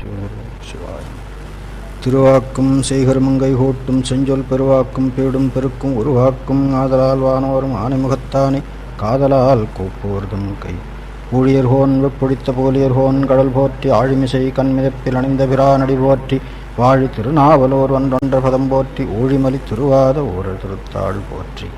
சிவாய். திருவாக்கும் செய்கருமங்கை கோட்டும் செஞ்சொல் பெருவாக்கும் பீடும் பெருக்கும் உருவாக்கும் ஆதலால் வானோரும் ஆனைமுகத்தானே காதலால் கூப்போர்தும் கை ஊழியர்கோன் வெப்பொழித்த போலியர்கோன் கடல் போற்றி ஆழிமிசை கண்மிதப்பில் அணிந்த பிரானடி போற்றி வாழி திருநாவலோர் ஒன்றொன்ற பதம் போற்றி ஊழிமலி திருவாத ஊரர் திருத்தாள் போற்றி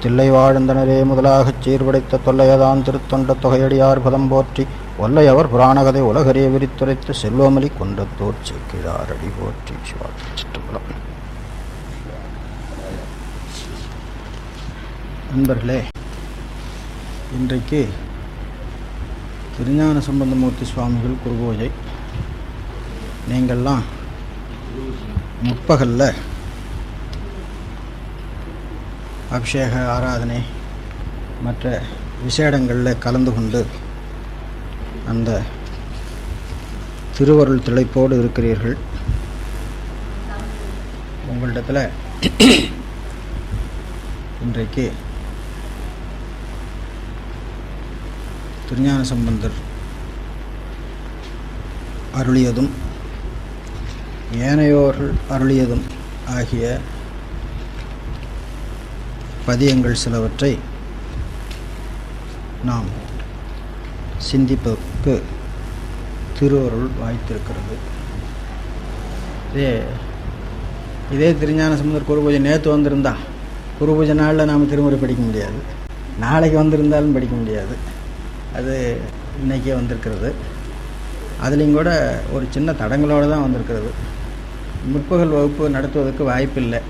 தில்லை வாழ்ந்தனரே முதலாகச் சீர்படைத்த தொல்லையதான் திருத்தொண்ட தொகையடியார் பதம் போற்றி ஒல்லையவர் புராணகதை உலகறிய விரித்துரைத்த செல்வமலி கொண்டத்தோர் செக்கிழாரடி போற்றி. சிவாச்சிற்றம்பலம். நண்பர்களே, இன்றைக்கு திருஞான சம்பந்தமூர்த்தி சுவாமிகள் குருபூஜை. நீங்கள்லாம் முற்பகலில் அபிஷேக ஆராதனை மற்ற விசேடங்களில் கலந்து கொண்டு அந்த திருவருள் திளைப்போடு இருக்கிறீர்கள். உங்களிடத்தில் இன்றைக்கு திருஞான சம்பந்தர் அருளியதும் ஏனையோர்கள் அருளியதும் ஆகிய பதியங்கள் சிலவற்றை நாம் சிந்திப்பதற்கு திருவருள் வாய்த்திருக்கிறது. இதே திருஞான சம்பந்தர் குருபூஜை நேற்று வந்திருந்தா குருபூஜை நாளில் நாம் திருமுறை படிக்க முடியாது, நாளைக்கு வந்திருந்தாலும் படிக்க முடியாது. அது இன்றைக்கே வந்திருக்கிறது. அதுலேயும் கூட ஒரு சின்ன தடங்களோடு தான் வந்திருக்கிறது. முற்பகல் வகுப்பு நடத்துவதற்கு வாய்ப்பில்லை.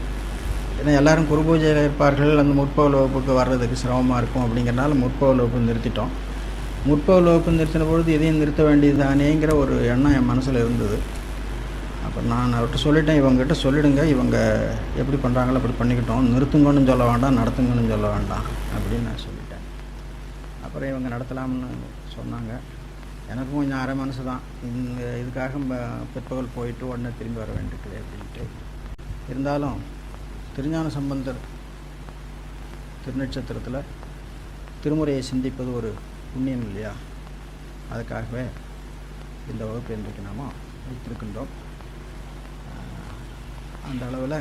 ஏன்னா எல்லோரும் குருபூஜையில் இருப்பார்கள், அந்த முற்பகல் வகுப்புக்கு வர்றதுக்கு சிரமமாக இருக்கும். அப்படிங்கிறனால முற்பகல் வகுப்பு நிறுத்திட்டோம். முற்பகல் வகுப்பு நிறுத்தின பொழுது இதையும் நிறுத்த வேண்டியது தானேங்கிற ஒரு எண்ணம் என் மனசில் இருந்தது. அப்போ நான் அவர்கிட்ட சொல்லிட்டேன், இவங்ககிட்ட சொல்லிடுங்க, இவங்க எப்படி பண்ணுறாங்களோ அப்படி பண்ணிக்கிட்டோம், நிறுத்துங்கன்னு சொல்ல வேண்டாம், நடத்துங்கன்னு சொல்ல வேண்டாம் அப்படின்னு நான் சொல்லிட்டேன். அப்புறம் இவங்க நடத்தலாம்னு சொன்னாங்க. எனக்கும் கொஞ்சம் அரை மனசு தான், இதுக்காக பிற்பகல் போயிட்டு உடனே திரும்பி வர வேண்டியது அப்படின்ட்டு. இருந்தாலும் திருஞான சம்பந்தர் திருநட்சத்திரத்தில் திருமுறையை சிந்திப்பது ஒரு புண்ணியம் இல்லையா? அதுக்காகவே இந்த வகுப்பு இன்றைக்கு நாம் வைத்திருக்கின்றோம். அந்த அளவில்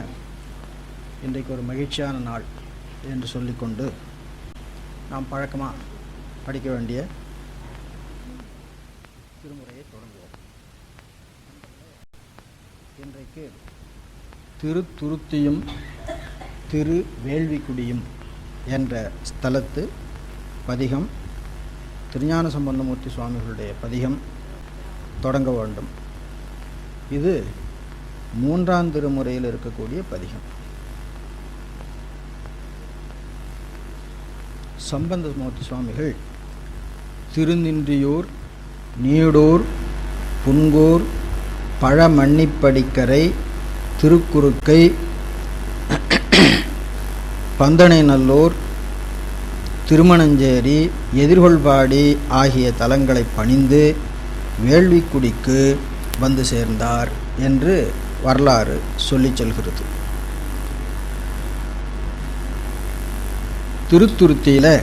இன்றைக்கு ஒரு மகிழ்ச்சியான நாள் என்று சொல்லிக்கொண்டு நாம் பழக்கமாக படிக்க வேண்டிய திருமுறையை தொடங்குவோம். இன்றைக்கு திருத்துருத்தியும் திரு வேள்விக்குடியும் என்ற ஸ்தலத்து பதிகம், திருஞான சம்பந்தமூர்த்தி சுவாமிகளுடைய பதிகம் தொடங்க வேண்டும். இது 3ஆம் திருமுறையில் இருக்கக்கூடிய பதிகம். சம்பந்தமூர்த்தி சுவாமிகள் திருநின்றியூர், நீடூர், புன்கூர், பழமண்ணிப்படிக்கரை, திருக்குறுக்கை, பந்தனைநல்லூர், திருமணஞ்சேரி, எதிர்கொள்பாடி ஆகிய தலங்களை பணிந்து வேள்விக்குடிக்கு வந்து சேர்ந்தார் என்று வரலாறு சொல்லிச் செல்கிறது. திருத்துருத்தியில்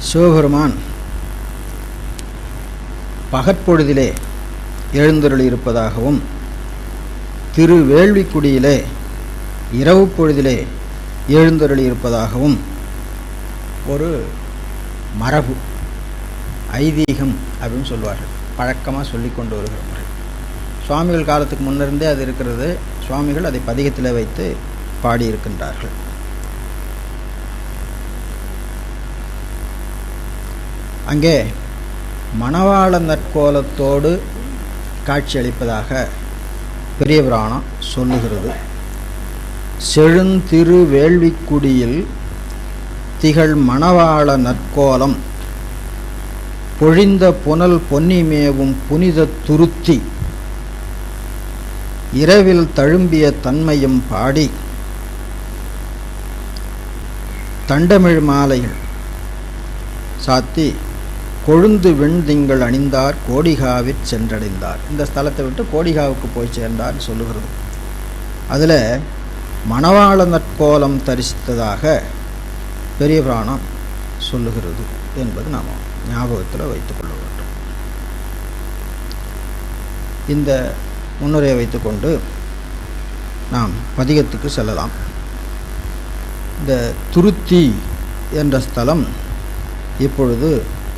சிவபெருமான் பகற்பொழுதிலே எழுந்தருளி இருப்பதாகவும், திருவேள்விக்குடியிலே இரவு பொழுதிலே எழுந்தருளி இருப்பதாகவும் ஒரு மரபு, ஐதீகம் அப்படின்னு சொல்லுவார்கள், பழக்கமாக சொல்லி கொண்டு வருகிற முறை. சுவாமிகள் காலத்துக்கு முன்னிருந்தே அது இருக்கிறது. சுவாமிகள் அதை பதிகத்தில் வைத்து பாடியிருக்கின்றார்கள். அங்கே மணவாள நற்கோலத்தோடு காட்சியளிப்பதாக பெரிய புராணம் சொல்லுகிறது. செழுந்திரு வேள்விக்குடியில் திகழ் மணவாள நற்கோலம் பொழிந்த புனல் பொன்னிமேவும் புனித துருத்தி இரவில் தழும்பிய தன்மையும் பாடி தண்டமிழ் மாலைகள் சாத்தி கொழுந்து வெண்திங்கள் அணிந்தார் கோடிகாவிற் சென்றடைந்தார். இந்த ஸ்தலத்தை விட்டு கோடிகாவுக்கு போய் சேர்ந்தார் சொல்லுகிறது. அதில் மணவாள நற்கோலம் தரிசித்ததாக பெரிய புராணம் சொல்லுகிறது என்பது நாம் ஞாபகத்தில் வைத்துக்கொள்ள வேண்டும். இந்த முன்னுரையை வைத்துக்கொண்டு நாம் பதிகத்துக்கு செல்லலாம். இந்த துருத்தி என்ற ஸ்தலம் இப்பொழுது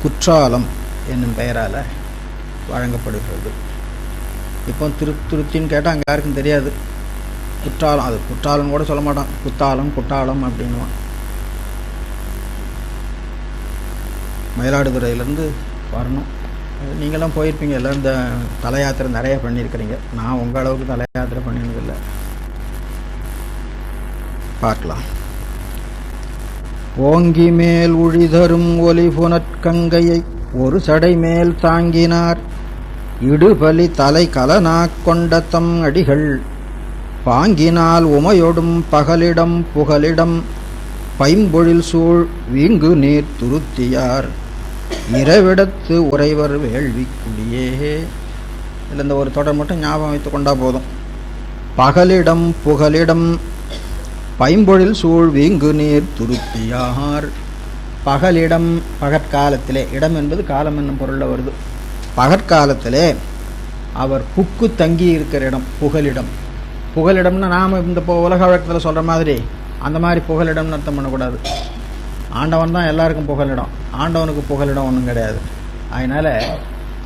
குற்றாலம் என்னும் பெயரால் வழங்கப்படுகிறது. இப்போ துருத்தின்னு கேட்டால் அங்கே யாருக்கும் தெரியாது. குற்றாலம், அது குற்றாலம் கூட சொல்ல மாட்டான், குற்றாலம் அப்படின்வான். மயிலாடுதுறையிலேருந்து வரணும். நீங்களாம் போயிருப்பீங்க, எல்லாம் இந்த தல யாத்திரை நிறையா பண்ணியிருக்கிறீங்க. நான் உங்கள் அளவுக்கு தல யாத்திரை பண்ணினதில்லை. பார்க்கலாம். ஓங்கி மேல் உழிதரும் ஒலி புனற்கங்கையை ஒரு சடை மேல் தாங்கினார், இடுபலி தலை கலனாக் கொண்ட தம் அடிகள் பாங்கினால் உமையொடும் பகலிடம் புகலிடம் பைம்பொழில் சூழ் வீங்கு நீர் துருத்தியார், இரவிடத்து உறைவர் வேள்வி குடியே. இதில் இந்த ஒரு தொடர் மட்டும் ஞாபகம் வைத்து கொண்டா போதும். பகலிடம் புகலிடம் பைம்பொழில் சூழ் வீங்கு நீர் துருத்தியார். பகலிடம், பகற்காலத்திலே, இடம் என்பது காலம் என்னும் பொருளில் வருது. பகற்காலத்திலே அவர் புக்கு தங்கி இருக்கிற இடம் புகலிடம். புகலிடம்னா நாம் இந்த உலக வழக்கத்தில் சொல்கிற மாதிரி அந்த மாதிரி புகலிடம்னு அர்த்தம் பண்ணக்கூடாது. ஆண்டவன் தான் எல்லாருக்கும் புகலிடம், ஆண்டவனுக்கு புகலிடம் ஒன்றும் கிடையாது. அதனால்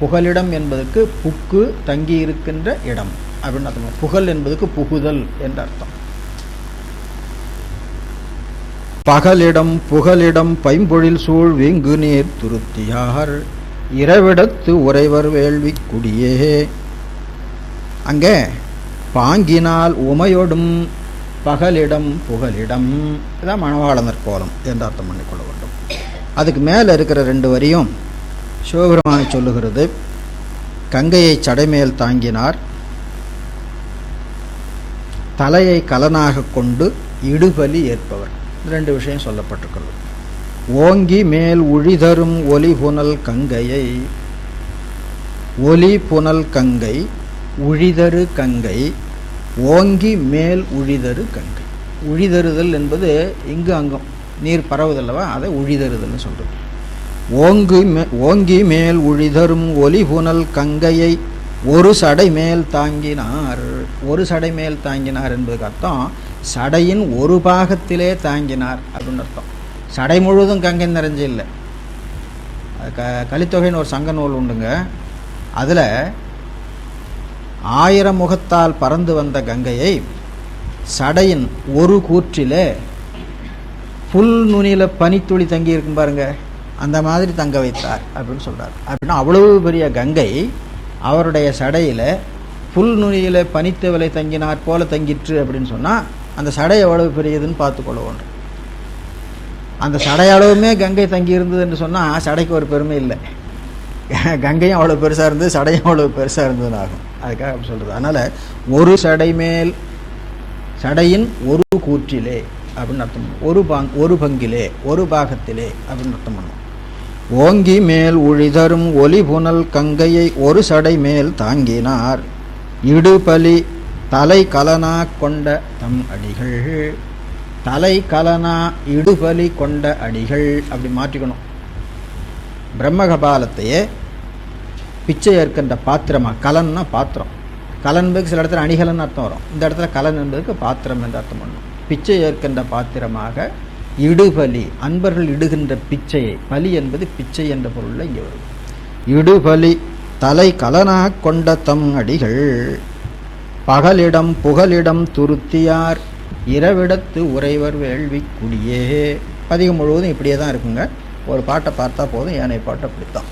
புகலிடம் என்பதற்கு புக்கு தங்கி இருக்கின்ற இடம் அப்படின்னு அர்த்தம். புகழ் என்பதுக்கு புகுதல் என்ற அர்த்தம். பகலிடம் புகலிடம் பைம்பொழில் சூழ் வீங்கு நீர் துருத்தியார், இரவிடத்து உறைவர் வேள்வி குடியே. அங்கே பாங்கினால் உமையொடும் பகலிடம் புகலிடம், இதான் மணவாளனர் கோலம் என்று அர்த்தம் பண்ணிக்கொள்ள வேண்டும். அதுக்கு மேலே இருக்கிற 2 வரியும் சிவபெருமானை சொல்லுகிறது. கங்கையை சடைமேல் தாங்கினார், தலையை கலனாக கொண்டு இடுபலி ஏற்பவர். 2 விஷயம் சொல்லப்பட்டிருக்கிறது. ஓங்கி மேல் உழிதரும் ஒலி புனல் கங்கையை, ஒலி புனல் கங்கை, உழிதரு கங்கை, ஓங்கி மேல் உழிதரு கங்கை. உழிதருதல் என்பது இங்கு அங்கும் நீர் பரவுதல்லவா, அதை உழிதருதல்னு சொல்கிறது. ஓங்கி மேல் உழிதரும் ஒலி புனல் கங்கையை ஒரு சடை மேல் தாங்கினார். ஒரு சடை மேல் தாங்கினார் என்பதுக்கு அர்த்தம் சடையின் ஒரு பாகத்திலே தாங்கினார் அப்படின்னு அர்த்தம். சடை முழுவதும் கங்கை நிறைஞ்சு இல்லை. கலித்தொகைன்னு ஒரு சங்க நூல் உண்டுங்க. அதில் 1000 முகத்தால் பறந்து வந்த கங்கையை சடையின் ஒரு கூற்றிலே புல் நுனியில் பனித்துளி தங்கி இருக்கும் பாருங்க, அந்த மாதிரி தங்க வைத்தார் அப்படின்னு சொல்கிறார். அப்படின்னா அவ்வளவு பெரிய கங்கை அவருடைய சடையில் புல் நுனியில் பனித்தவலை தங்கினார் போல தங்கிற்று அப்படின்னு சொன்னால் அந்த சடை எவ்வளவு பெரியதுன்னு பார்த்துக்கொள்ள வேண்டும். அந்த சடை அளவுமே கங்கை தங்கி இருந்தது என்று சொன்னால் சடைக்கு ஒரு பெருமை இல்லை. கங்கையும் அவ்வளோ பெருசாக இருந்தது, சடையும் அவ்வளோ பெருசாக இருந்ததுன்னு ஆகும். அதுக்காக அப்படி சொல்கிறது. அதனால் ஒரு சடை மேல், சடையின் ஒரு கூற்றிலே அப்படின்னு அர்த்தம் பண்ணும். ஒரு பங்கிலே, ஒரு பாகத்திலே அப்படின்னு அர்த்தம் பண்ணும். ஓங்கி மேல் உழிதரும் ஒலி புனல் கங்கையை ஒரு சடை மேல் தாங்கினார், இடுபலி தலை கலனா கொண்ட தம் அடிகள். தலை கலனா இடுபலி கொண்ட அடிகள் அப்படி மாற்றிக்கணும். பிரம்மகபாலத்தையே பிச்சை ஏற்கின்ற பாத்திரமா, கலன்னா பாத்திரம். கலன் என்பதுக்கு சில இடத்துல அணிகலன் அர்த்தம் வரும். இந்த இடத்துல கலன் என்பதுக்கு பாத்திரம் என்று அர்த்தம் பண்ணும். பிச்சை ஏற்கின்ற பாத்திரமாக இடுபலி, அன்பர்கள் இடுகின்ற பிச்சையை, பலி என்பது பிச்சை என்ற பொருளில் இங்கே வரும். இடுபலி தலை கலனா கொண்ட தம் அடிகள், பகலிடம் புகலிடம் துருத்தியார், இரவிடத்து உறைவர் வேள்வி குடியே. பதிகம் முழுவதும் இப்படியே தான் இருக்குங்க. ஒரு பாட்டை பார்த்தா போதும், ஏனைய பாட்டை அப்படித்தான்.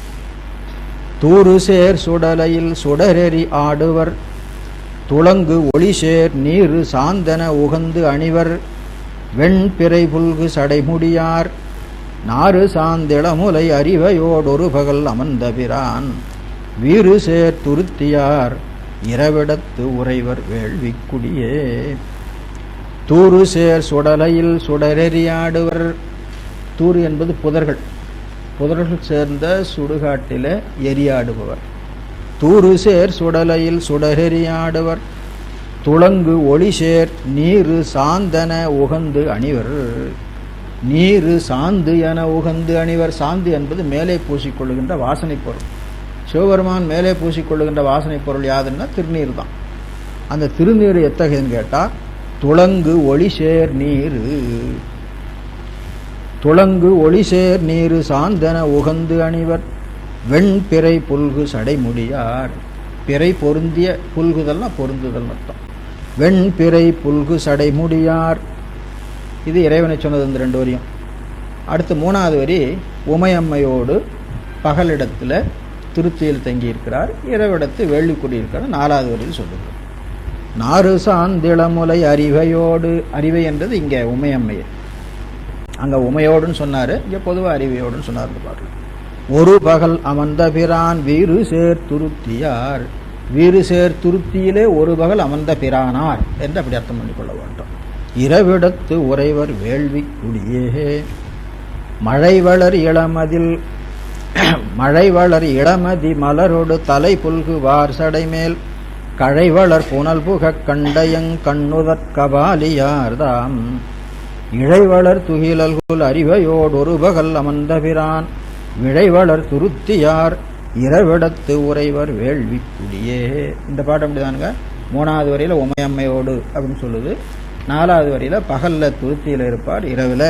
தூரு சேர் சுடலையில் சுடரெறி ஆடுவர், துளங்கு ஒளிசேர் நீரு சாந்தன உகந்து அணிவர், வெண்பிறை புல்கு சடைமுடியார், நாறு சாந்திளமுலை அறிவையோடொரு பகல் அமர்ந்த பிரான், வீறு சேர் துருத்தியார், இரவிடத்து உறைவர் வேள்வி குடியே. தூரு சேர் சுடலையில் சுடரெறியாடுவர். தூரு என்பது புதர்கள், புதர்கள் சேர்ந்த சுடுகாட்டில் எரியாடுபவர். தூரு சேர் சுடலையில் சுடரெறியாடுவர், துளங்கு ஒளிசேர் நீரு சாந்தன உகந்து அணிவர். நீரு சாந்து என உகந்து அணிவர். சாந்து என்பது மேலே பூசிக்கொள்ளுகின்ற வாசனை பொருள். சிவபெருமான் மேலே பூசிக்கொள்ளுகின்ற வாசனை பொருள் யாதுன்னா திருநீர் தான். அந்த திருநீர் எத்தகையதுன்னு கேட்டால் துளங்கு ஒளிசேர் நீர், துளங்கு ஒளிசேர் நீரு சாந்தன உகந்து அணிவர் வெண்பிறை புல்கு சடைமுடியார். பிறை பொருந்திய, புல்குதல்னா பொருந்துதல் அர்த்தம். வெண்பிறை புல்கு சடைமுடியார். இது இறைவனை சொன்னது இந்த 2 வரியும். அடுத்து 3வது வரி உமையம்மையோடு பகலிடத்தில் திருச்சியில் தங்கியிருக்கிறார், இரவிடத்து வேள்விக்குடி இருக்கிறார். 4வது வரியில் சொல்லுகிறார். நாறு சாந்திளமுலை அறிவையோடு. அறிவை என்றது இங்கே உமையம்மை, அங்கே உமையோடுன்னு சொன்னார், இங்கே பொதுவாக அறிவையோடுன்னு சொன்னார். பாருங்க, ஒரு பகல் அமர்ந்த பிரான் வீறு சேர் துருத்தியார். வீறு சேர் துருத்தியிலே ஒரு பகல் அமர்ந்த பிரானார் என்று அப்படி அர்த்தம் பண்ணிக்கொள்ள வேண்டும். இரவிடத்து உறைவர் வேள்வி குடியே. மழை வளர் இளமதில் மழை வளர் இளமதி மலரோடு தலை புல்கு வார் சடைமேல் கழைவளர் புனல் புகக் கண்டயங் கண்ணுதற் கபாலியார்தாம். இழைவளர் துகிலல்குல் அறிவையோடு ஒரு பகல் அமர்ந்த பிரான் விழைவளர் துருத்தியார் இரவிடத்து உறைவர் வேள்வி குடியே. இந்த பாட்டு அப்படிதானுங்க. 3வது வரியில் உமையம்மையோடு அப்படின்னு சொல்லுது. 4வது வரியில் பகலில் துருத்தியில் இருப்பார், இரவில்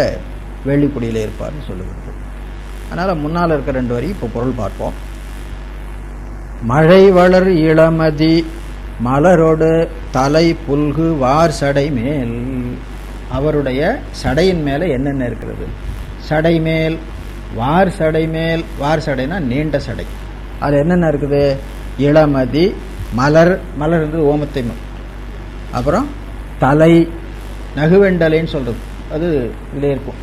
வேள்விக்குடியில் இருப்பார்னு சொல்லுகிறது. அதனால் முன்னால் இருக்கிற 2 வரி இப்போ பொருள் பார்ப்போம். மழை வளர் இளமதி மலரோடு தலை புல்கு வார் சடை மேல். அவருடைய சடையின் மேலே என்னென்ன இருக்கிறது? சடை மேல், வார் சடை மேல். வார் சடைனா நீண்ட சடை. அது என்னென்ன இருக்குது? இளமதி, மலர், மலர் இருக்குது ஓமத்தை, அப்புறம் தலை, நகுவெண்டலைன்னு சொல்றது, அது இதில் இருக்கும்.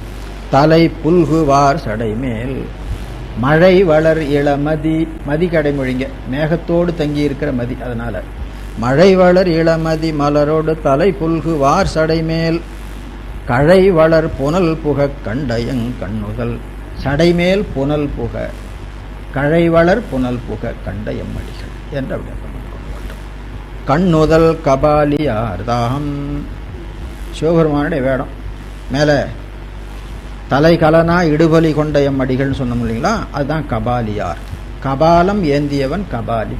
தலை புல்கு வார் சடை மேல். மழை வளர் இளமதி, மதி கடைமொழிங்க, மேகத்தோடு தங்கி இருக்கிற மதி, அதனால மழை வளர் இளமதி மலரோடு தலை புல்கு வார் சடை மேல் கழை வளர் புனல் புக கண்டயங் கண்ணுதல். சடைமேல் புனல் புக, கழை வளர் புனல் புக கண்டயம் அடிகள் என்று அப்படி வேண்டும். கண்ணுதல் கபாலியார்தாம். சிவபெருமானுடைய வேடம். மேலே தலை கலனா இடுபலி கொண்ட எம்மடிகள்னு சொன்னோம் இல்லைங்களா, அதுதான் கபாலியார். கபாலம் ஏந்தியவன் கபாலி.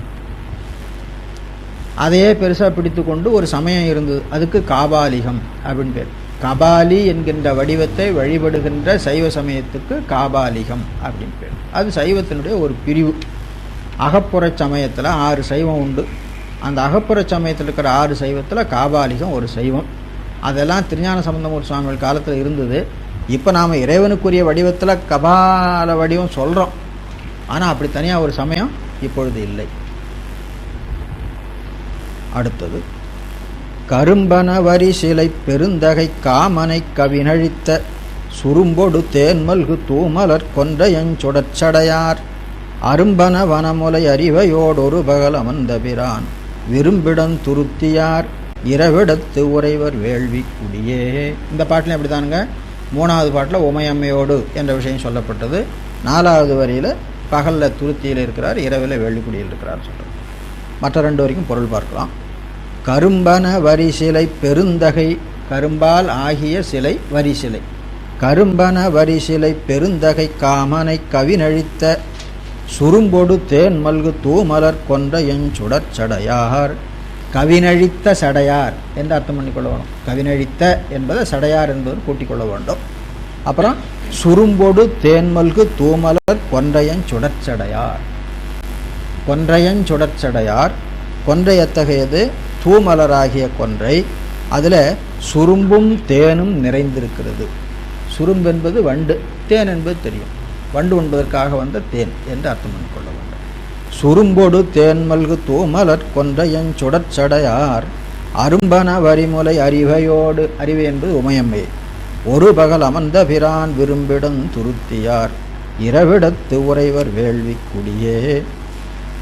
அதையே பெருசாக பிடித்து கொண்டு ஒரு சமயம் இருந்தது, அதுக்கு காபாலிகம் அப்படின்னு பேர். கபாலி என்கின்ற வடிவத்தை வழிபடுகின்ற சைவ சமயத்துக்கு காபாலிகம் அப்படின்னு பேர். அது சைவத்தினுடைய ஒரு பிரிவு. அகப்புற சமயத்தில் 6 சைவம் உண்டு. அந்த அகப்புற சமயத்தில் இருக்கிற 6 சைவத்தில் காபாலிகம் ஒரு சைவம். அதெல்லாம் திருஞான சம்பந்தமூர்த்தி சுவாமிகள் காலத்தில் இருந்தது. இப்போ நாம் இறைவனுக்குரிய வடிவத்தில் கபால வடிவம் சொல்கிறோம், ஆனால் அப்படி தனியாக ஒரு சமயம் இப்பொழுது இல்லை. அடுத்தது கரும்பன வரி சிலை பெருந்தகை காமனை கவினழித்த சுரும்பொடு தேன்மல்கு தூமலர் கொன்றையஞ்சுடற்சடையார் அரும்பன வனமுலை அறிவையோடொரு பகல் அமர்ந்த பிரான் விரும்பிடன் துருத்தியார் இரவிடத்து உறைவர் வேள்வி குடியே. இந்த பாட்டில் எப்படி தானுங்க, 3வது பாட்டில் உமையம்மையோடு என்ற விஷயம் சொல்லப்பட்டது. 4வது வரியில் பகலில் துருத்தியில் இருக்கிறார், இரவில் வேள்விக்குடியில் இருக்கிறார் சொல்கிறது. மற்ற 2 வரைக்கும் பொருள் பார்க்கலாம். கரும்பன வரி சிலை பெருந்தகை, கரும்பால் ஆகிய சிலை வரி சிலை. கரும்பன வரி சிலை பெருந்தகை காமனை கவினழித்த சுரும்பொடு தேன் மல்கு தூமலர் கொன்ற எஞ்சுடற்சடையார். கவினழித்த சடையார் என்று அர்த்தம் பண்ணிக்கொள்ள வேண்டும். கவினழித்த என்பதை சடையார் என்பது கூட்டிக் கொள்ள வேண்டும். அப்புறம் சுரும்பொடு தேன்மல்கு தூமலர் கொன்றையஞ்சுடற்சடையார். கொன்றையஞ்சுடற்சடையார், கொன்றை எத்தகையது? தூமலராகிய கொன்றை, அதில் சுரும்பும் தேனும் நிறைந்திருக்கிறது. சுரும்பு என்பது வண்டு, தேன் என்பது தெரியும், வண்டு உண்பதற்காக வந்த தேன் என்று அர்த்தம் பண்ணிக்கொள்ள வேண்டும். சுரும்பொடு தேன்மல்கு தூமலர் கொன்றையஞ்சுடற்சடையார் அரும்பன வரிமுலை அறிவையோடு. அறிவை என்பது உமையம்மை. ஒரு பகல் அமர்ந்த பிரான் விரும்பிடம் துருத்தியார் இரவிடத்து உறைவர் வேள்வி குடியே.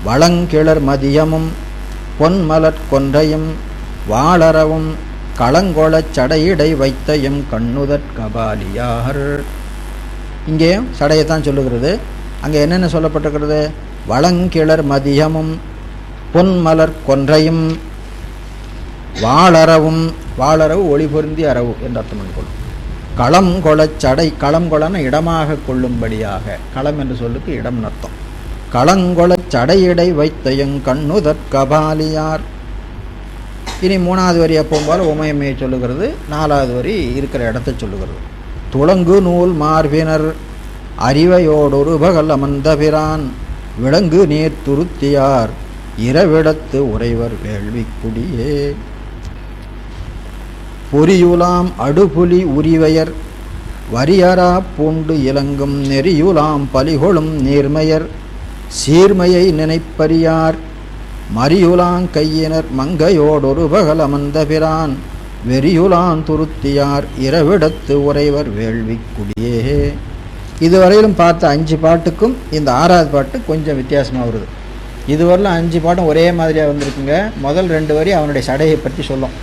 வளங்கிளர் மதியமும் பொன்மலர் கொன்றையும் வாளரவும் களங்கொளச் சடையிடை வைத்தையும் கண்ணுதற் கபாலியார். இங்கேயும் சடையைத்தான் சொல்லுகிறது. அங்கே என்னென்ன சொல்லப்பட்டிருக்கிறது? வளங்கிளர் மதியமும் பொன்மலர் கொன்றையும் வாளரவும். வாளரவு ஒளி பொருந்தி அரவு என்று அர்த்தம் பண்ணிக்கொள்ளும். களம் கொளச் சடை, களம் கொளன இடமாக கொள்ளும்படியாக. களம் என்று சொல்லுக்கு இடம் அர்த்தம். களங்கொளச் சடையிடை வைத்தயங் கண்ணுதற் கபாலியார். இனி 3வது வரி எப்பவும் போல உமையம்மையை சொல்லுகிறது. 4வது வரி இருக்கிற இடத்தை சொல்லுகிறது. துளங்கு நூல் மார்பினர் அறிவையோடொரு பகல் அமர்ந்தபிரான் விளங்கு நீர் துருத்தியார் இரவிடத்து உறைவர் வேள்விக்குடியே. பொறியுலாம் அடுபுலி உரிவையர் வரியரா பூண்டு இலங்கும் நெறியுலாம் பலிகொளும் நீர்மையர் சீர்மையை நினைப்பறியார் மரியுலாங் கையினர் மங்கையோடொரு பகல் அமர்ந்தபிரான் வெறியுலான் துருத்தியார் இரவிடத்து உறைவர் வேள்விக்குடியே. இதுவரையிலும் பார்த்த 5 பாட்டுக்கும் இந்த 6வது பாட்டு கொஞ்சம் வித்தியாசமாக வருது. இதுவரையிலும் 5 பாட்டும் ஒரே மாதிரியாக வந்திருக்குங்க. முதல் 2 வரி அவனுடைய சடையை பற்றி சொல்லும்.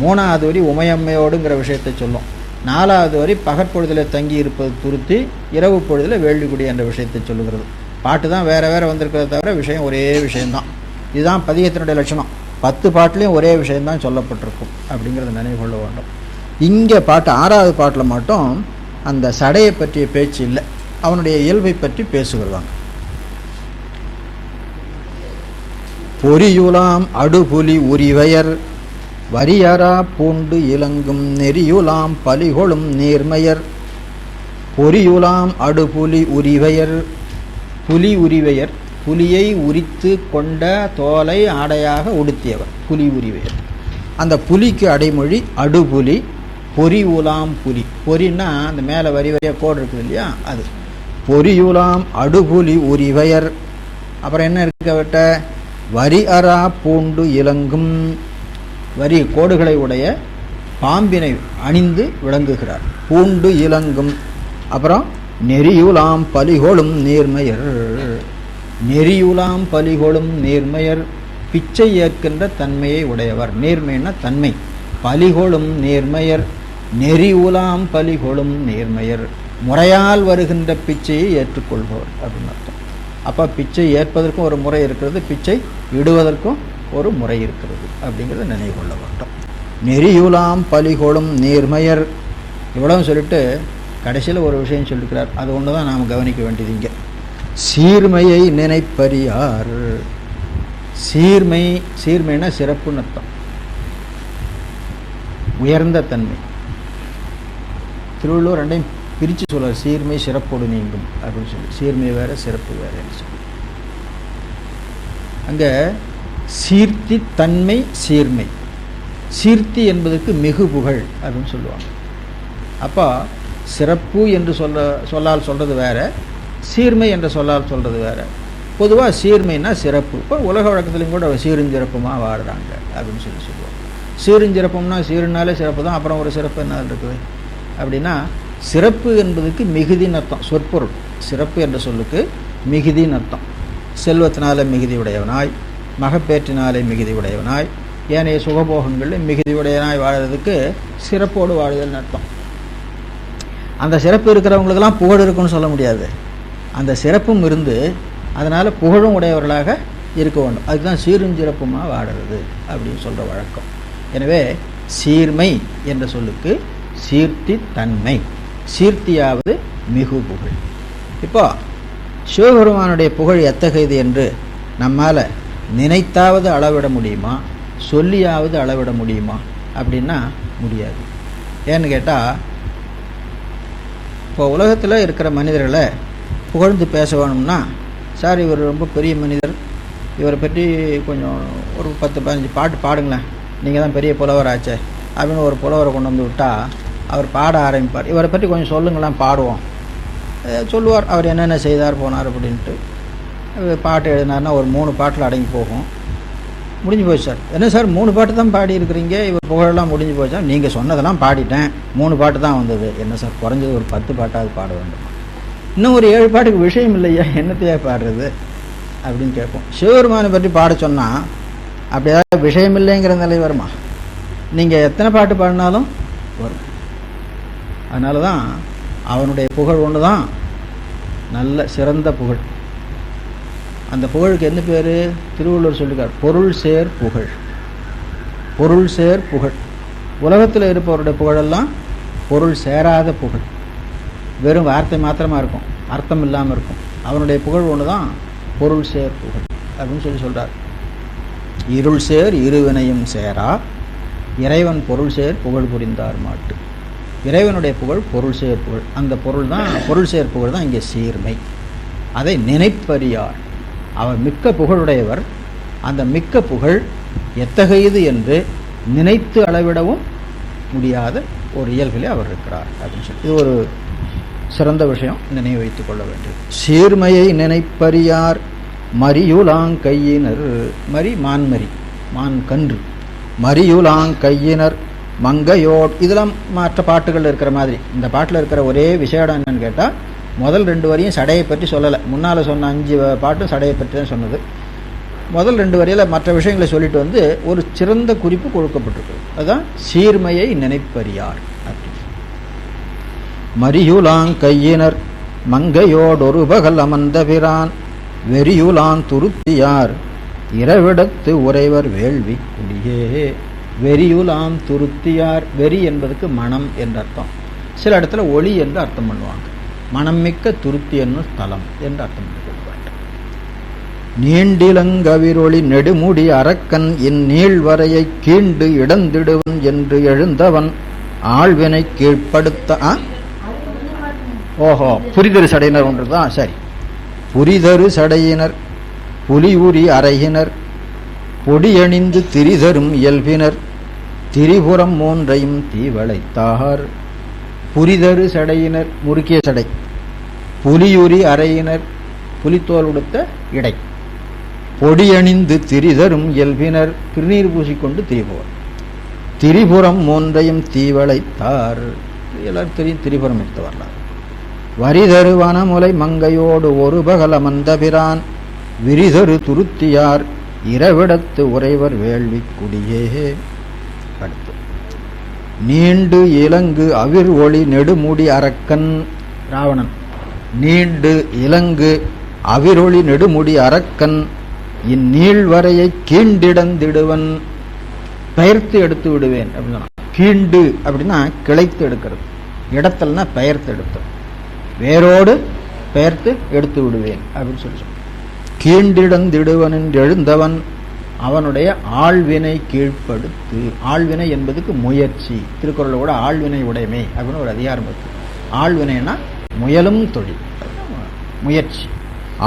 3வது வரி உமையம்மையோடுங்கிற விஷயத்தை சொல்லும். 4வது வரி பகற்பொழுதில் தங்கி இருப்பது துருத்தி, இரவு பொழுதில் வேள்விக்குடி என்ற விஷயத்தை சொல்லுகிறது. பாட்டு தான் வேறு வேறு வந்திருக்கிறத தவிர விஷயம் ஒரே விஷயந்தான். இதுதான் பதிகத்தினுடைய லட்சணம். 10 பாட்டுலேயும் ஒரே விஷயந்தான் சொல்லப்பட்டிருக்கும் அப்படிங்கிறத நினைவு கொள்ள வேண்டும். இங்கே பாட்டு 6வது பாட்டில் மட்டும் அந்த சடையை பற்றிய பேச்சு இல்லை, அவனுடைய இயல்பை பற்றி பேசுகிறாங்க. பொறியுலாம் அடுபுலி உரிவையர் வரியரா பூண்டு இலங்கும் நெறியுலாம் பலிகொளும் நீர்மையர். பொறியுலாம் அடுபுலி உரிவையர், புலி உரிவையர், புலியை உரித்து கொண்ட தோலை ஆடையாக உடுத்தியவர் புலி உரிவையர். அந்த புலிக்கு அடைமொழி அடுபுலி. பொறியுலாம் புலி, பொறின்னா அந்த மேலே வரி வரியாக கோடு இருக்குது இல்லையா, அது பொறியுலாம் அடுபுலி உரிவையர். அப்புறம் என்ன இருக்கவிட்ட வரி அரா பூண்டு இலங்கும், வரி கோடுகளை உடைய பாம்பினை அணிந்து விளங்குகிறார். பூண்டு இலங்கும். அப்புறம் நெறியுலாம் பலிகொளும் நீர்மையர், நெறியுலாம் பலிகொளும் நீர்மையர், பிச்சை ஏற்கின்ற தன்மையை உடையவர். நேர்மைன்னா தன்மை. பலிகொளும் நீர்மையர், நெறியுலாம் பலிகொளும் நீர்மையர், முறையால் வருகின்ற பிச்சையை ஏற்றுக்கொள்பவர் அப்படின்னு அர்த்தம். அப்போ பிச்சை ஏற்பதற்கும் ஒரு முறை இருக்கிறது, பிச்சை இடுவதற்கும் ஒரு முறை இருக்கிறது அப்படிங்கிறத நினைவு கொள்ள வேண்டும். நெறியுலாம் பலிகொளும் நீர்மையர் இவ்வளவு சொல்லிட்டு கடைசியில் ஒரு விஷயம் சொல்லியிருக்கிறார். அது ஒன்று தான் நாம் கவனிக்க வேண்டியது இங்கே. சீர்மையை நினைப்பறியார். சீர்மை, சீர்மைனா சிறப்புன்னு அர்த்தம், உயர்ந்த தன்மை. திருவள்ளுவர் ரெண்டையும் பிரித்து சொல்வார். சீர்மை சிறப்போடு நீங்கும் அப்படின்னு சொல்லி, சீர்மை வேறு சிறப்பு வேறுன்னு சொல்லி. அங்கே சீர்த்தி தன்மை சீர்மை. சீர்த்தி என்பதற்கு மிகு புகழ் அப்படின்னு சொல்லுவாங்க. அப்போ சிறப்பு என்று சொல்லால் சொல்கிறது வேறு, சீர்மை என்ற சொல்லால் சொல்கிறது வேறு. பொதுவாக சீர்மைன்னா சிறப்பு. இப்போ உலக வழக்கத்துலையும் கூட சீருஞ்சிறப்புமாக வாடுறாங்க அப்படின்னு சொல்லி சொல்லுவாங்க. சீருஞ்சிறப்பும்னா சீருனாலே சிறப்பு தான், அப்புறம் ஒரு சிறப்பு என்ன இருக்குது அப்படின்னா, சிறப்பு என்பதுக்கு மிகுதின்னு அர்த்தம். சொற்பொருள் சிறப்பு என்ற சொல்லுக்கு மிகுதின்னு அர்த்தம். செல்வத்தினால மிகுதி உடையவனாய், மகப்பேற்றினாலே மிகுதி உடையவனாய், ஏனைய சுகபோகங்களில் மிகுதி உடையவனாய் வாழறதுக்கு சிறப்போடு வாழுதல்னு அர்த்தம். அந்த சிறப்பு இருக்கிறவங்களுக்கெல்லாம் புகழ் இருக்குன்னு சொல்ல முடியாது. அந்த சிறப்பும் இருந்து அதனால் புகழும் உடையவர்களாக இருக்க வேண்டும். அதுக்கு தான் சீருஞ்சிறப்புமாக வாடுறது அப்படின்னு சொல்கிற வழக்கம். எனவே சீர்மை என்ற சொல்லுக்கு சீர்த்தி தன்மை, சீர்த்தியாவது மிகு புகழ். இப்போ சிவபெருமானுடைய புகழ் எத்தகையது என்று நம்மால் நினைத்தாவது அளவிட முடியுமா, சொல்லியாவது அளவிட முடியுமா அப்படின்னா முடியாது. ஏன்னு கேட்டால், இப்போ உலகத்தில் இருக்கிற மனிதர்களை புகழ்ந்து பேச வேணும்னா, சார் இவர் ரொம்ப பெரிய மனிதர், இவரை பற்றி கொஞ்சம் ஒரு 10-15 பாட்டு பாடுங்களேன், நீங்கள் தான் பெரிய புலவர் ஆச்சே அப்படின்னு ஒரு புலவரை கொண்டு வந்து விட்டால் அவர் பாட ஆரம்பிப்பார். இவரை பற்றி கொஞ்சம் சொல்லுங்களேன் பாடுவோம் சொல்லுவார். அவர் என்னென்ன செய்தார் போனார் அப்படின்ட்டு பாட்டு எழுதினார்னா ஒரு 3 பாட்டில் அடங்கி போகும். முடிஞ்சு போச்சு சார். என்ன சார் 3 பாட்டு தான் பாடி இருக்கிறீங்க, இவர் புகழெல்லாம் முடிஞ்சு போச்சா? நீங்கள் சொன்னதெல்லாம் பாடிட்டேன், 3 பாட்டு தான் வந்தது. என்ன சார் குறைஞ்சது ஒரு 10 பாட்டாவது பாட வேண்டும், இன்னும் ஒரு 7 பாட்டுக்கு விஷயம் இல்லையா, என்னத்தையா பாடுறது அப்படின்னு கேட்போம். சிவபெருமானை பற்றி பாட சொன்னால் அப்படி ஏதாவது விஷயம் இல்லைங்கிற நிலை வருமா? நீங்கள் எத்தனை பாட்டு பாடினாலும் வரும். அதனால தான் அவனுடைய புகழ் ஒன்று தான் நல்ல சிறந்த புகழ். அந்த புகழுக்கு என்ன பேர்? திருவள்ளுவர் சொல்லியிருக்கார், பொருள் சேர் புகழ். பொருள் சேர் புகழ். உலகத்தில் இருப்பவருடைய புகழெல்லாம் பொருள் சேராத புகழ், வெறும் வார்த்தை மாத்திரமாக இருக்கும், அர்த்தம் இல்லாமல் இருக்கும். அவனுடைய புகழ் ஒன்று தான் பொருள் சேர் புகழ் அப்படின்னு சொல்கிறார். இருள் சேர் இருவினையும் சேரா இறைவன் பொருள் சேர் புகழ் புரிந்தார் மாட்டு. இறைவனுடைய புகழ் பொருள் சேர் புகழ். அந்த பொருள் தான் பொருள் சேர் புகழ் தான் இங்கே சீர்மை. அதை நினைப்பறியார். அவர் மிக்க புகழுடையவர். அந்த மிக்க புகழ் எத்தகையது என்று நினைத்து அளவிடவும் முடியாத ஒரு இயல்பிலே அவர் இருக்கிறார் அப்படின்னு சொல்லி இது ஒரு சிறந்த விஷயம், நினைவு வைத்துக் கொள்ள வேண்டியது. சீர்மையை நினைப்பறியார் மரியுலாங்கையினர். மரி மான்மரி, மான் கன்று. மரியுலாங்கையினர் மங்கையோட். இதெல்லாம் மற்ற பாட்டுகள் இருக்கிற மாதிரி. இந்த பாட்டில் இருக்கிற ஒரே விஷயம் என்னன்னு கேட்டால், முதல் 2 வரியும் சடையை பற்றி சொல்லலை. முன்னால் சொன்ன 5 பாட்டும் சடையை பற்றி தான் சொன்னது. முதல் 2 வரியில் மற்ற விஷயங்களை சொல்லிட்டு வந்து ஒரு சிறந்த குறிப்பு கொடுக்கப்பட்டிருக்கு. அதுதான் சீர்மையை நினைப்பறியார். மரியுலாங் கையினர் மங்கையோடொரு பகல் அமர்ந்த பிரான் வெறியுலான் துருத்தியார் இரவிடத்து உறைவர் வேள்வி குடியே. வெறியுலாம் துருத்தியார். வெறி என்பதுக்கு மனம் என்ற அர்த்தம். சில இடத்துல ஒளி என்று அர்த்தம் பண்ணுவாங்க. மனம் மிக்க துருத்தி என்னும் ஸ்தலம் என்று அர்த்தம் பண்ணிக்கொள்வார். நீண்டிலங்கவிரொளி நெடுமுடி அரக்கன் இந்நீழ்வரையை கீண்டு இடந்திடுவன் என்று எழுந்தவன் ஆழ்வினை கீழ்ப்படுத்த. ஓஹோ, புரிதரு சடையினர் ஒன்றுதான். சரி, புரிதரு சடையினர் புலியுரி அறையினர் பொடியணிந்து திரிதரும் இயல்பினர் திரிபுரம் 3ஐயும் தீவளைத்தார். புரிதரு சடையினர் முறுக்கிய சடை. புலியுரி அறையினர் புலித்தோல் உடுத்த இடை. பொடியணிந்து திரிதரும் இயல்பினர் திருநீர் பூசிக்கொண்டு திரிபுவர். திரிபுரம் 3ஐயும் தீவளைத்தார். எல்லாரும் தெரியும் திரிபுரம் எடுத்து வரலாறு. வரிதரு வனமுலை மங்கையோடு ஒரு பகல் அமர்ந்த பிரான் விரிதரு துருத்தியார் இரவிடத்து உறைவர் வேள்வி குடியே. அடுத்து நீண்டு இலங்கு அவிர் ஒளி நெடுமுடி அரக்கன். ராவணன். நீண்டு இலங்கு அவிரொளி நெடுமுடி அரக்கன் இந்நீழ்வரையை கீண்டிடந்திடுவன். பெயர்த்து எடுத்து விடுவேன் அப்படின்னா. கீண்டு அப்படின்னா கிளைத்து எடுக்கிறது. இடத்தல்னா பெயர்த்து எடுத்து, வேரோடு பெயர்த்து எடுத்து விடுவேன் அப்படின்னு சொல்லி. கீண்டிடந்திடுவன் என்று எழுந்தவன் அவனுடைய ஆழ்வினை கீழ்ப்படுத்து. ஆழ்வினை என்பதுக்கு முயற்சி. திருக்குறளை கூட ஆழ்வினை உடைமை அப்படின்னு ஒரு அதிகாரம் இருக்கு. ஆழ்வினைனா முயலும் தொழில், முயற்சி.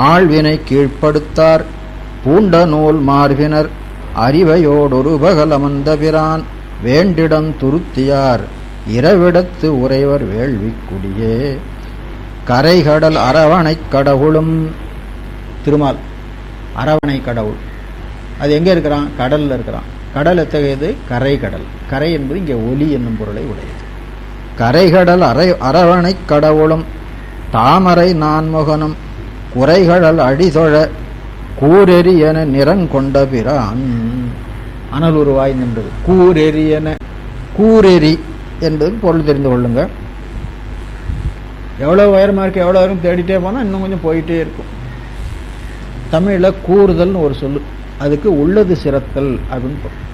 ஆழ்வினை கீழ்ப்படுத்தார் பூண்ட நூல் மார்பினர் அறிவையோடொரு பகல் அமர்ந்த பிரான் வேண்டிடம் துருத்தியார் இரவிடத்து உறைவர் வேள்வி குடியே. கரைகடல் அரவணை கடவுளும். திருமால் அரவணை கடவுள். அது எங்கே இருக்கிறான்? கடலில் இருக்கிறான். கடல் எத்தகையது? கரை கடல். கரை என்பது இங்கே ஒலி என்னும் பொருளை உடையது. கரைகடல் அரவணை கடவுளும் தாமரை நான்முகனும் குறைகடல் அடிதொழ கூரெறி என நிறங்கொண்ட பிரான். அனல் உருவாய் நின்றது. கூரெறி என. கூரெறி என்பது பொருள் தெரிந்து கொள்ளுங்க. எவ்வளோ உயரமாக இருக்கு, எவ்வளோ உயரம் தேடிட்டே போனால் இன்னும் கொஞ்சம் போயிட்டே இருக்கும். தமிழில் கூறுதல்னு ஒரு சொல்லு. அதுக்கு உள்ளது சிறத்தல் அப்படின்னு போகும்.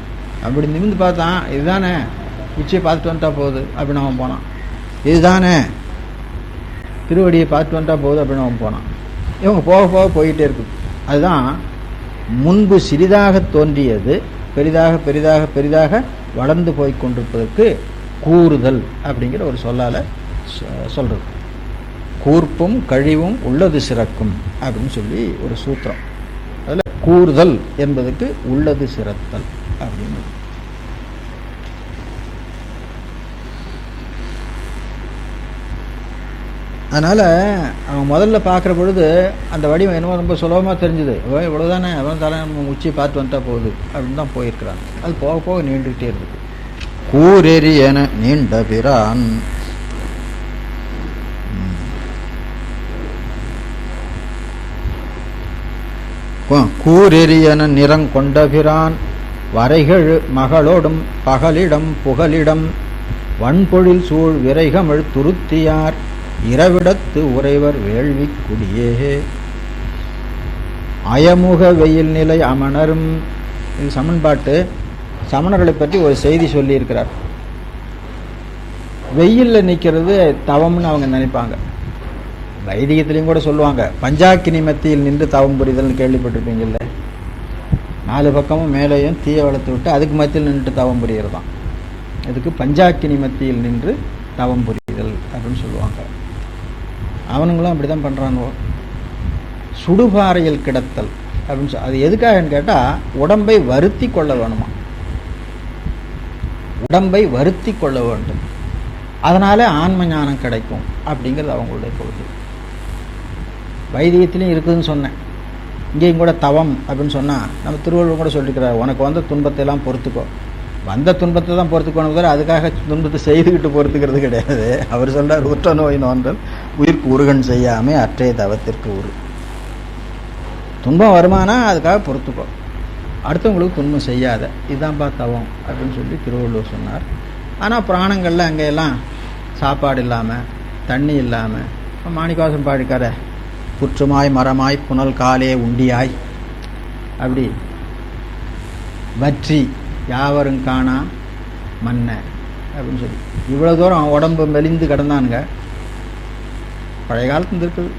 அப்படி நிமிந்து பார்த்தான், இதுதானே உச்சியை பார்த்துட்டு வந்துட்டா போகுது அப்படின்னு அவன் போனான். இதுதானே திருவடியை பார்த்துட்டு வந்துட்டா போகுது அப்படின்னு அவன் போனான். இவங்க போக போக போயிட்டே இருக்குது. அதுதான் முன்பு சிறிதாக தோன்றியது பெரிதாக பெரிதாக பெரிதாக வளர்ந்து போய் கொண்டிருப்பதற்கு கூறுதல் அப்படிங்கிற ஒரு சொல்லால் சொல்கிறது. கூர்ப்பும் கழிவும் உள்ளது சிறக்கும் அப்படின்னு சொல்லி ஒரு சூத்திரம். அதில் கூறுதல் என்பதுக்கு உள்ளது சிறத்தல் அப்படின்னு. அதனால் அவன் முதல்ல பார்க்குற பொழுது அந்த வடிவம் என்னமோ ரொம்ப சுலபமாக தெரிஞ்சுது. இவ்வளோதானே, அவன் தலை நம்ம உச்சியை பார்த்து வந்துட்டா போகுது அப்படின்னு தான் போயிருக்கிறாங்க. அது போக போக நீண்டுகிட்டே இருக்குது. கூரெறி என நீண்ட பிரான். கூரெறியன நிறங்கொண்ட பிரான் வரைகழு மகளோடும் பகலிடம் புகலிடம் வன்பொழில் சூழ் விரைகமிழ் துருத்தியார் இரவிடத்து உறைவர் வேள்வி குடியே. அயமுக வெயில் நிலை அமணரும். இது சமன்பாட்டு. சமணர்களை பற்றி ஒரு செய்தி சொல்லியிருக்கிறார். வெயிலில் நிற்கிறது தவம்னு அவங்க நினைப்பாங்க. வைதிகத்திலையும் கூட சொல்லுவாங்க, பஞ்சாக்கினி மத்தியில் நின்று தவம் புரிதல்னு கேள்விப்பட்டிருப்பீங்கல்ல. 4 பக்கமும் மேலேயும் தீயை வளர்த்து விட்டு அதுக்கு மத்தியில் நின்று தவம் புரிகிறது தான். அதுக்கு பஞ்சாக்கினி மத்தியில் நின்று தவம் புரிதல் அப்படின்னு சொல்லுவாங்க. அவனுங்களும் அப்படி தான் பண்ணுறானுவோ. சுடுபாறையில் கிடத்தல் அப்படின்னு அது எதுக்காகன்னு கேட்டால், உடம்பை வருத்தி கொள்ள வேணுமா, உடம்பை வருத்தி கொள்ள வேண்டும், அதனால ஆன்ம ஞானம் கிடைக்கும் அப்படிங்கிறது அவங்களுடைய கொள்கை. வைத்தியத்திலையும் இருக்குதுன்னு சொன்னேன். இங்கேயும் கூட தவம் அப்படின்னு சொன்னால், நம்ம திருவள்ளுவர் கூட சொல்லியிருக்கிறார், உனக்கு வந்த துன்பத்தை எல்லாம் பொறுத்துக்கோ. வந்த துன்பத்தை தான் பொறுத்துக்கணும் தவிர அதுக்காக துன்பத்தை செய்துக்கிட்டு பொறுத்துக்கிறது கிடையாது. அவர் சொல்கிறார், உற்ற நோய் நோன்றல் உயிர்க்கு உருகன் செய்யாமே அற்றைய தவத்திற்கு உரு. துன்பம் வருமானா அதுக்காக பொறுத்துக்கோ, அடுத்தவங்களுக்கு துன்பம் செய்யாத, இதுதான்ப்பா தவம் அப்படின்னு சொல்லி திருவள்ளுவர் சொன்னார். ஆனால் புராணங்களில் அங்கெல்லாம் சாப்பாடு இல்லாமல், தண்ணி இல்லாமல், மாணிக்கவாசன் பாடிக்கார புற்றுமாய் மரமாய் புனல் காலே உண்டியாய், அப்படி வற்றி யாவரும் காணா மன்ன அப்படின்னு சொல்லி இவ்வளோ தூரம் உடம்பு மெலிந்து கிடந்தானுங்க. பழைய காலத்துல இருக்குது.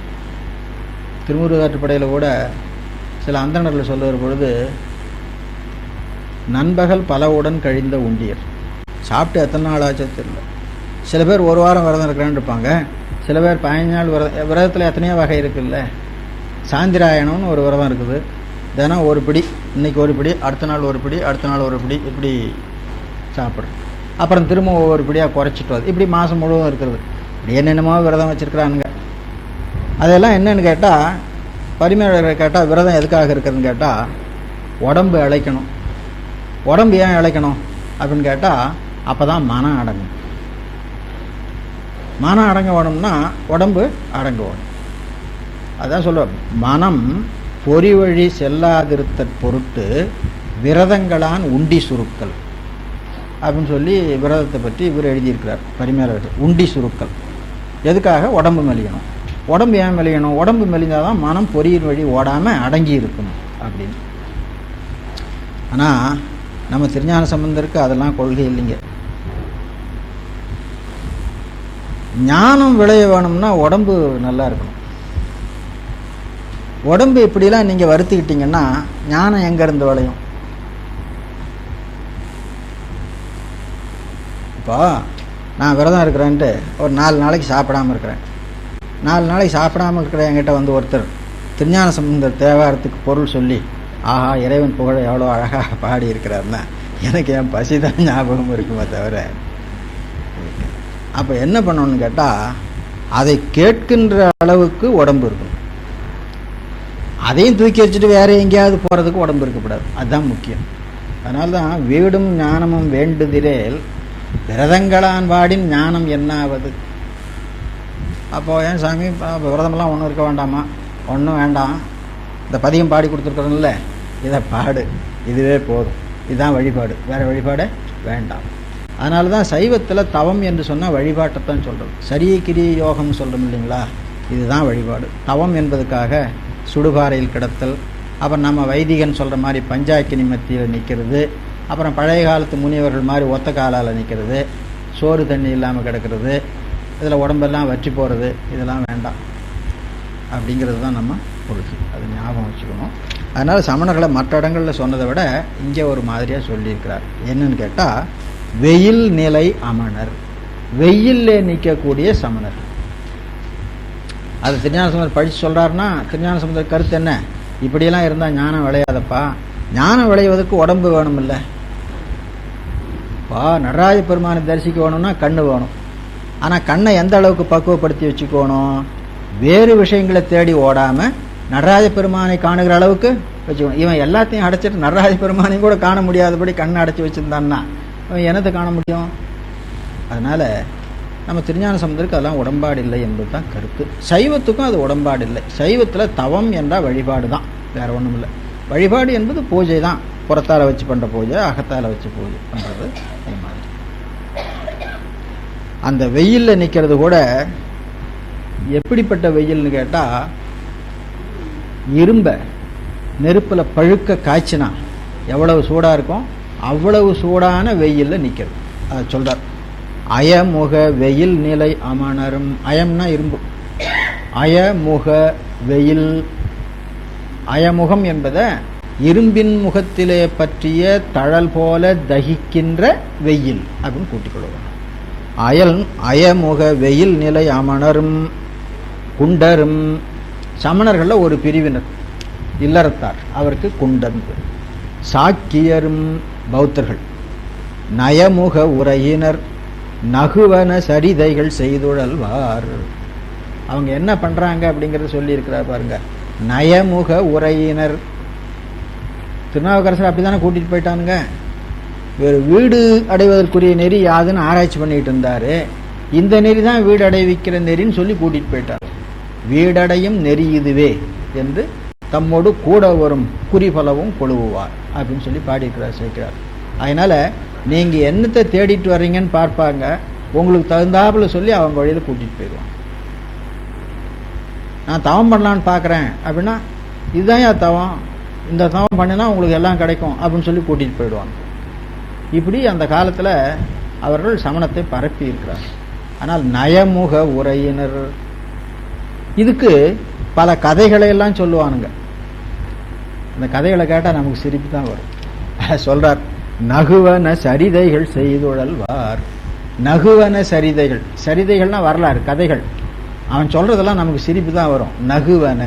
திருமுருகாற்றுப்படையில் கூட சில அந்தணர்கள் சொல்லுகிற பொழுது, நண்பகல் பலவுடன் கழிந்த உண்டியர். சாப்பிட்டு எத்தனை நாள் ஆச்சு தெரியல. சில பேர் 1 வாரம் விரதம் இருக்கிறேன்னு இருப்பாங்க, சில பேர் 15 நாள் விரதத்தில் எத்தனையோ வகை இருக்குல்ல. சாந்திராயணம்னு ஒரு விரதம் இருக்குது. தினம் ஒரு பிடி, இன்றைக்கி ஒரு பிடி, அடுத்த நாள் ஒரு பிடி, அடுத்த நாள் ஒரு பிடி, இப்படி சாப்பிட்றோம். அப்புறம் திரும்ப ஒவ்வொரு பிடியாக குறைச்சிட்டு வருது. இப்படி மாதம் முழுவதும் இருக்கிறது. இப்படி என்னென்னமோ விரதம் வச்சுருக்கிறானுங்க. அதெல்லாம் என்னென்னு கேட்டால், பரிமையாளர்களை கேட்டால் விரதம் எதுக்காக இருக்குதுன்னு கேட்டால், உடம்பு இளைக்கணும். உடம்பு ஏன் இளைக்கணும் அப்படின்னு கேட்டால், அப்போ தான் மனம் அடங்கும். மனம் அடங்க வேணும்னா உடம்பு அடங்க வேணும். அதான் சொல்லுவார், மனம் பொறி வழி செல்லாதிருத்தற் பொருட்டு விரதங்களான் உண்டி சுருக்கல் அப்படின்னு சொல்லி விரதத்தை பற்றி இவர் எழுதியிருக்கிறார் பரிமையாளர்கள். உண்டி சுருக்கல் எதுக்காக? உடம்பு மெலியணும். உடம்பு ஏன் மெலியணும்? உடம்பு மெலிந்தால் தான் மனம் பொறியின் வழி ஓடாமல் அடங்கி இருக்கணும் அப்படின்னு. ஆனால் நம்ம திருஞான சம்பந்தருக்கு அதெல்லாம் கொள்கை இல்லைங்க. ஞானம் விளைய வேணும்னா உடம்பு நல்லா இருக்கணும். உடம்பு இப்படிலாம் நீங்கள் வருத்திக்கிட்டீங்கன்னா ஞானம் எங்கேருந்து விளையும்? இப்போ நான் விரதம் இருக்கிறேன்ட்டு ஒரு 4 நாளைக்கு சாப்பிடாமல் இருக்கிறேன். 4 நாளைக்கு சாப்பிடாமல் இருக்கிற என்கிட்ட வந்து ஒருத்தர் திருஞான சம்பந்தர் தேவாரத்துக்கு பொருள் சொல்லி, ஆஹா இறைவன் புகழ எவ்வளோ அழகாக பாடி இருக்கிறாருன்னா எனக்கு என் பசி தான் ஞாபகம் இருக்குமே தவிர. அப்போ என்ன பண்ணணும்னு கேட்டால், அதை கேட்கின்ற அளவுக்கு உடம்பு இருக்கணும். அதையும் தூக்கி வச்சுட்டு வேற எங்கேயாவது போகிறதுக்கு உடம்பு இருக்கக்கூடாது. அதுதான் முக்கியம். அதனால தான் வீடும் ஞானமும் வேண்டுதிரேல் விரதங்களான் வாடின் ஞானம் என்னாவது. அப்போது ஏன் சாமி விரதமெல்லாம் ஒன்றும் இருக்க வேண்டாமா? ஒன்றும் வேண்டாம், இந்த பதியம் பாடி கொடுத்துருக்குறோம்ல, இதை பாடு, இதுவே போதும், இதுதான் வழிபாடு, வேறு வழிபாடே வேண்டாம். அதனால தான் சைவத்தில் தவம் என்று சொன்னால் வழிபாட்டைத்தான் சொல்கிறது. சரிய கிரிய யோகம்னு சொல்கிறோம் இல்லைங்களா, இதுதான் வழிபாடு. தவம் என்பதுக்காக சுடுபாறையில் கிடத்தல், அப்புறம் நம்ம வைதிகன் சொல்கிற மாதிரி பஞ்சாக்கினி மத்தியில் நிற்கிறது, அப்புறம் பழைய காலத்து முனிவர்கள் மாதிரி ஒத்த காலால் நிற்கிறது, சோறு தண்ணி இல்லாமல் கிடக்கிறது, இதில் உடம்பெல்லாம் வற்றி போகிறது, இதெல்லாம் வேண்டாம் அப்படிங்கிறது தான் நம்ம கொள்கை. அது ஞாபகம் வச்சுக்கணும். அதனால் சமணர்களை மற்ற இடங்களில் சொன்னதை விட இங்கே ஒரு மாதிரியாக சொல்லியிருக்கிறார். என்னன்னு கேட்டால், வெயில் நிலை அமணர், வெயிலே நிற்கக்கூடிய சமணர். அது திருஞான சம்பந்தர் படித்து சொல்கிறாருன்னா, திருஞான சம்பந்தர் கருத்து என்ன? இப்படியெல்லாம் இருந்தால் ஞானம் விளையாதப்பா. ஞானம் விளைவதற்கு உடம்பு வேணும் இல்லை? நடராஜ பெருமானை தரிசிக்க வேணும்னா கண்ணு வேணும். ஆனால் கண்ணை எந்த அளவுக்கு பக்குவப்படுத்தி வச்சுக்கணும்? வேறு விஷயங்களை தேடி ஓடாமல் நடராஜ பெருமானை காணுகிற அளவுக்கு வச்சுக்கணும். இவன் எல்லாத்தையும் அடைச்சிட்டு நடராஜ பெருமானையும் கூட காண முடியாதபடி கண்ணை அடைச்சி வச்சுருந்தான்னா அவன் என்னத்தை காண முடியும்? அதனால் நம்ம திருஞான சம்பந்தருக்கு அதெல்லாம் உடன்பாடு இல்லை என்பது தான் கருத்து. சைவத்துக்கும் அது உடன்பாடு இல்லை. சைவத்தில் தவம் என்றால் வழிபாடு தான், வேறு ஒன்றும் இல்லை. வழிபாடு என்பது பூஜை தான். புறத்தால் வச்சு பண்ணுற பூஜை, அகத்தால் வச்சு பூஜை பண்ணுறது. அது மாதிரி அந்த வெயிலில் நிற்கிறது கூட எப்படிப்பட்ட வெயில்னு கேட்டால், இரும்பை நெருப்பில் பழுக்க காய்ச்சினா எவ்வளவு சூடாக இருக்கும், அவ்வளவு சூடான வெயிலில் நிற்கிறது. அதை சொல்கிறார். அயமுக வெயில் நிலை அமணரும். அயம்னா இரும்பு, அயமுக வெயில். அயமுகம் என்பதை இரும்பின் முகத்திலே பற்றிய தழல் போல தகிக்கின்ற வெயில் அப்படின்னு கூட்டிக் கொள்வோம். அயமுக வெயில் நிலை அமணரும் குண்டரும். சமணர்களில் ஒரு பிரிவினர் இல்லறத்தார், அவருக்கு குண்டன். சாக்கியரும் பௌத்தர்கள். நயமுக உரையினர் நகுவன சரிதைகள் செய்துழல்வார். அவங்க என்ன பண்றாங்க அப்படிங்கறத சொல்லி இருக்கிறார் பாருங்க. நயமுக உரையினர். திருநாவுக்கரசர் அப்படித்தானே கூட்டிட்டு போயிட்டானுங்க. வேறு வீடு அடைவதற்குரிய நெறி யாதுன்னு ஆராய்ச்சி பண்ணிட்டு இருந்தாரு. இந்த நெறி தான் வீடு அடைவிக்கிற நெறின்னு சொல்லி கூட்டிட்டு போயிட்டார். வீடடையும் நெறி இதுவே என்று தம்மோடு கூட வரும் குறிபலவும் கொழுவுவார் அப்படின்னு சொல்லி பாடியிருக்கிறார் சேர்க்கிறார். அதனால நீங்க என்னத்தை தேடிட்டு வர்றீங்கன்னு பார்ப்பாங்க, உங்களுக்கு தகுந்தாப்புல சொல்லி அவங்க வழியில கூட்டிட்டு போயிடுவாங்க. நான் தவம் பண்ணலான்னு பார்க்குறேன் அப்படின்னா இதுதான் ஏன் தவம், இந்த தவம் பண்ணினா உங்களுக்கு எல்லாம் கிடைக்கும் அப்படின்னு சொல்லி கூட்டிட்டு போயிடுவாங்க. இப்படி அந்த காலத்தில் அவர்கள் சமணத்தை பரப்பி இருக்கிறார். ஆனால் நயமுக உரையினர் இதுக்கு பல கதைகளை எல்லாம் சொல்லுவானுங்க. அந்த கதைகளை கேட்டால் நமக்கு சிரிப்பு தான் வரும். சொல்றார், நகுவன சரிதைகள் செய்துழல்வார். நகுவன சரிதைகள், சரிதைகள்னா வரலாறு கதைகள். அவன் சொல்றதெல்லாம் நமக்கு சிரிப்பு தான் வரும். நகுவன,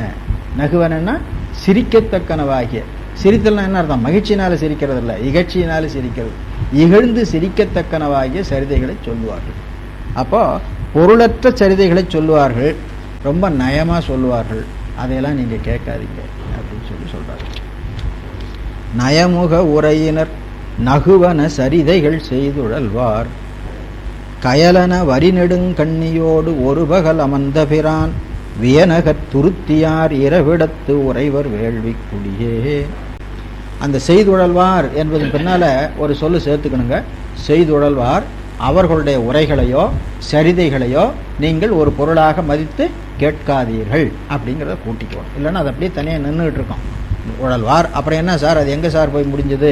நகுவனா சிரிக்கத்தக்கனவாகிய. சிரித்தல்னா என்ன அர்த்தம்? மகிழ்ச்சியினால சிரிக்கிறது இல்லை, இகழ்ச்சியினால சிரிக்கிறது. இகழ்ந்து சிரிக்கத்தக்கனவாகிய சரிதைகளை சொல்லுவார்கள். அப்போ பொருளற்ற சரிதைகளை சொல்லுவார்கள், ரொம்ப நயமா சொல்லுவார்கள். அதையெல்லாம் நீங்க கேட்காதீங்க அப்படின்னு சொல்லி சொல்றாரு. நயமுக உரையினர் நகுவன சரிதைகள் செய்துழல்வார். கயலன வரிநெடுங்கண்ணியோடு ஒரு பகல் அமர்ந்த பிரான் வியனகத் துருத்தியார் இரவிடத்து உறைவர் வேள்வி குடியே. அந்த செய்துழல்வார் என்பதன் பின்னால ஒரு சொல்லு சேர்த்துக்கணுங்க. செய்துழல்வார் அவர்களுடைய உரைகளையோ சரிதைகளையோ நீங்கள் ஒரு பொருளாக மதித்து கேட்காதீர்கள் அப்படிங்கிறத கூட்டிக்குவோம். இல்லைன்னா அது அப்படியே தனியாக நின்றுட்டு இருக்கோம். உழல்வார் அப்புறம் என்ன சார், அது எங்கே சார் போய் முடிஞ்சது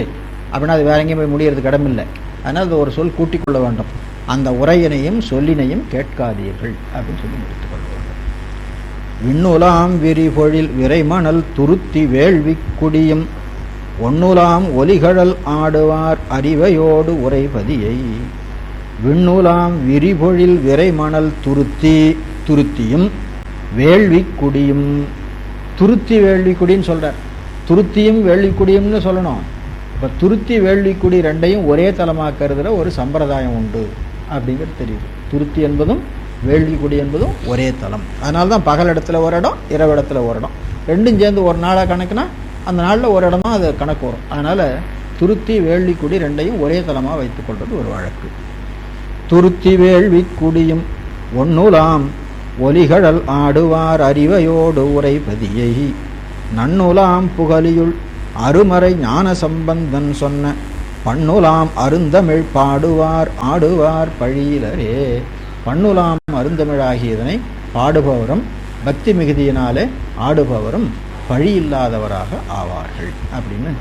அப்படின்னா அது வேற எங்கேயும் போய் முடியறதுக்கு இடமில்லை. அதனால் அது ஒரு சொல் கூட்டிக்கொள்ள வேண்டும். அந்த உரையினையும் சொல்லினையும் கேட்காதீர்கள் அப்படின்னு சொல்லி முடித்துக்கொள்ள வேண்டும். விண்ணுலாம் விரிபொழில் விரைமணல் துருத்தி வேள்வி குடியும் ஒன்னுலாம் ஒலிகழல் ஆடுவார் அறிவையோடு உரைபதியை. விண்ணுலாம் விரிபொழில் விரைமணல் துருத்தியும் வேள்வி குடியும். துருத்தி வேள்வி குடின்னு சொல்றார். துருத்தியும் வேள்விக்குடியும்னு சொல்லணும். இப்போ துருத்தி வேள்விக்குடி ரெண்டையும் ஒரே தலமாக்குறதுல ஒரு சம்பிரதாயம் உண்டு அப்படிங்கிறது தெரியுது. துருத்தி என்பதும் வேள்விக்குடி என்பதும் ஒரே தலம். அதனால தான் பகல் இடத்துல ஒரு இடம், இரவு இடத்துல ஒரு இடம், ரெண்டும் சேர்ந்து ஒரு நாளாக கணக்குனா அந்த நாளில் ஒரு இடம் தான் அது கணக்கு வரும். அதனால துருத்தி வேள்விக்குடி ரெண்டையும் ஒரே தலமாக வைத்துக் கொள்வது ஒரு வழக்கு. துருத்தி வேள்விக்குடியும் ஒன்னுலாம் ஒலிகழல் ஆடுவார் அறிவையோடு உரைபதியை. நன்னுலாம் புகழியுள் அருமறை ஞான சம்பந்தன் சொன்ன பண்ணுலாம் அருந்தமிழ் பாடுவார் ஆடுவார் பழியிலரே. பண்ணுலாம் அருந்தமிழாகியதனை பாடுபவரும் பக்தி மிகுதியினாலே ஆடுபவரும் பழி இல்லாதவராக ஆவார்கள் அப்படின்னு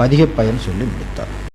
பதிகப் பயன் சொல்லி முடித்தார்.